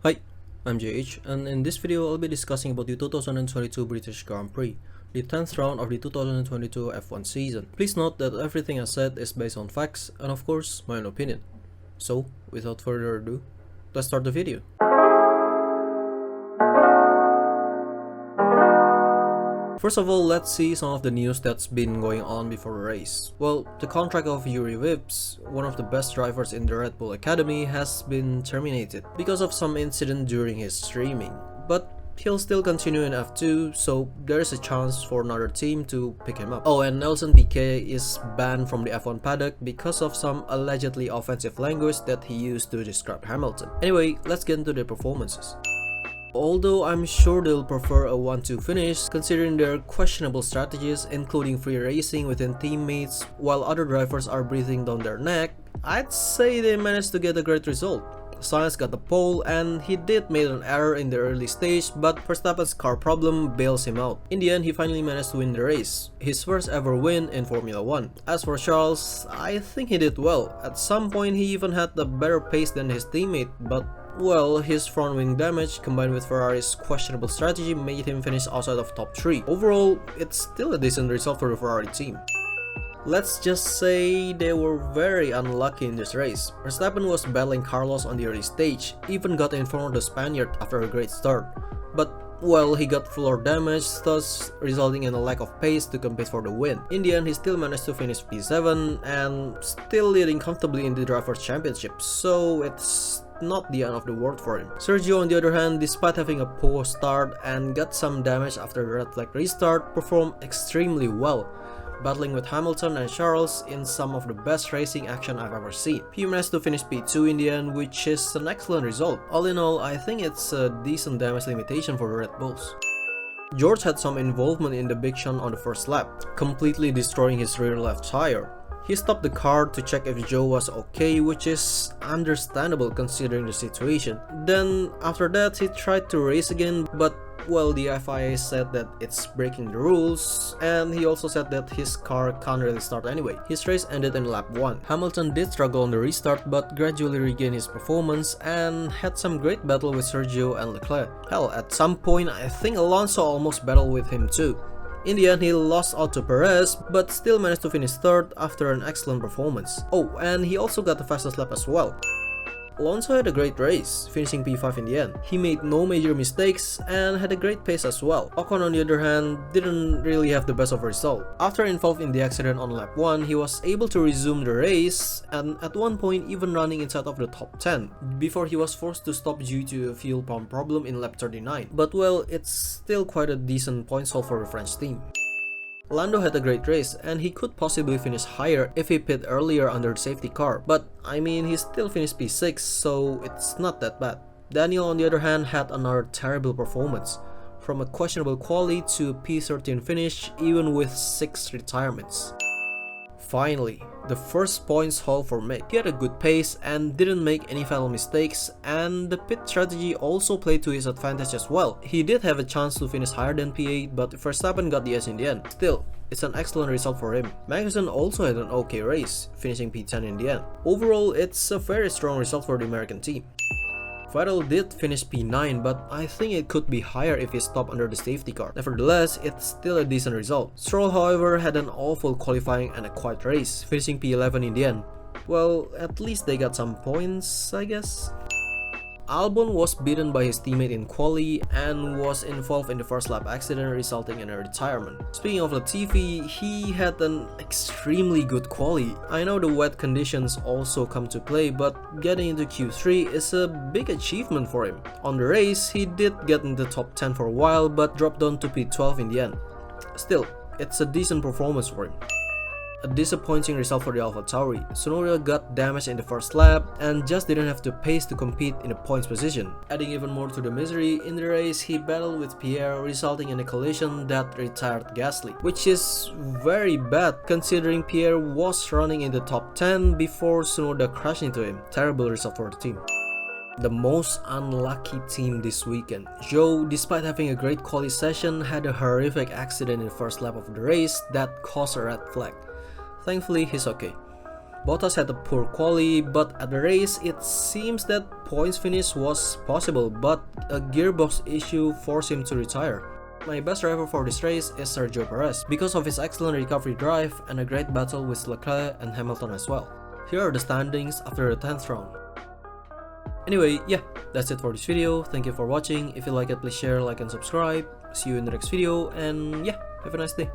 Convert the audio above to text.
Hi, I'm JH, and in this video I'll be discussing about the 2022 British Grand Prix, the 10th round of the 2022 F1 season. Please note that everything I said is based on facts and of course my own opinion. So, without further ado, let's start the video. First of all, let's see some of the news that's been going on before the race. Well, the contract of Yuri Vips, one of the best drivers in the Red Bull Academy, has been terminated because of some incident during his streaming. But he'll still continue in F2, so there's a chance for another team to pick him up. Oh, and Nelson Piquet is banned from the F1 paddock because of some allegedly offensive language that he used to describe Hamilton. Anyway, let's get into the performances. Although I'm sure they'll prefer a 1-2 finish, considering their questionable strategies including free racing within teammates while other drivers are breathing down their neck, I'd say they managed to get a great result. Sainz got the pole and he did make an error in the early stage, but Verstappen's car problem bails him out. In the end, he finally managed to win the race, his first ever win in Formula 1. As for Charles, I think he did well. At some point he even had a better pace than his teammate, but well, his front wing damage combined with Ferrari's questionable strategy made him finish outside of top 3. Overall, it's still a decent result for the Ferrari team. Let's just say they were very unlucky in this race. Verstappen was battling Carlos on the early stage, even got in front of the Spaniard after a great start. But well, he got floor damage, thus resulting in a lack of pace to compete for the win. In the end, he still managed to finish P7 and still leading comfortably in the Drivers' Championship, so it's not the end of the world for him. Sergio, on the other hand, despite having a poor start and got some damage after the red flag restart, performed extremely well, battling with Hamilton and Charles in some of the best racing action I've ever seen. He managed to finish P2 in the end, which is an excellent result. All in all, I think it's a decent damage limitation for the Red Bulls. George had some involvement in the big shunt on the first lap, completely destroying his rear left tire. He stopped the car to check if Joe was okay, which is understandable considering the situation. Then after that he tried to race again, but well, the FIA said that it's breaking the rules, and he also said that his car can't really start anyway. His race ended in lap 1. Hamilton did struggle on the restart but gradually regained his performance and had some great battle with Sergio and Leclerc. Hell, at some point I think Alonso almost battled with him too. In the end, he lost out to Perez, but still managed to finish 3rd after an excellent performance. Oh, and he also got the fastest lap as well. Alonso had a great race, finishing P5 in the end. He made no major mistakes and had a great pace as well. Ocon, on the other hand, didn't really have the best of result. After involved in the accident on lap 1, he was able to resume the race and at one point even running inside of the top 10, before he was forced to stop due to a fuel pump problem in lap 39. But well, it's still quite a decent point haul for the French team. Lando had a great race and he could possibly finish higher if he pit earlier under the safety car, but I mean he still finished P6, so it's not that bad. Daniel, on the other hand, had another terrible performance, from a questionable quali to a P13 finish even with 6 retirements. Finally, the first points haul for Mick. He had a good pace and didn't make any fatal mistakes, and the pit strategy also played to his advantage as well. He did have a chance to finish higher than P8, but Verstappen got the edge in the end. Still, it's an excellent result for him. Magnussen also had an okay race, finishing P10 in the end. Overall, it's a very strong result for the American team. Vettel did finish P9, but I think it could be higher if he stopped under the safety car. Nevertheless, it's still a decent result. Stroll, however, had an awful qualifying and a quiet race, finishing P11 in the end. Well, at least they got some points, I guess. Albon was beaten by his teammate in quali and was involved in the first lap accident resulting in a retirement. Speaking of Latifi, he had an extremely good quali. I know the wet conditions also come to play, but getting into Q3 is a big achievement for him. On the race, he did get in the top 10 for a while but dropped down to P12 in the end. Still, it's a decent performance for him. A disappointing result for the AlphaTauri. Tsunoda got damaged in the first lap and just didn't have the pace to compete in the points position. Adding even more to the misery, in the race he battled with Pierre, resulting in a collision that retired Gasly, which is very bad considering Pierre was running in the top 10 before Tsunoda crashed into him. Terrible result for the team. The most unlucky team this weekend. Joe, despite having a great quali session, had a horrific accident in the first lap of the race that caused a red flag. Thankfully, he's okay. Bottas had a poor quali, but at the race it seems that points finish was possible, but a gearbox issue forced him to retire. My best driver for this race is Sergio Perez, because of his excellent recovery drive and a great battle with Leclerc and Hamilton as well. Here are the standings after the 10th round. Anyway, yeah, that's it for this video. Thank you for watching. If you like it, please share, like and subscribe. See you in the next video, and yeah, have a nice day.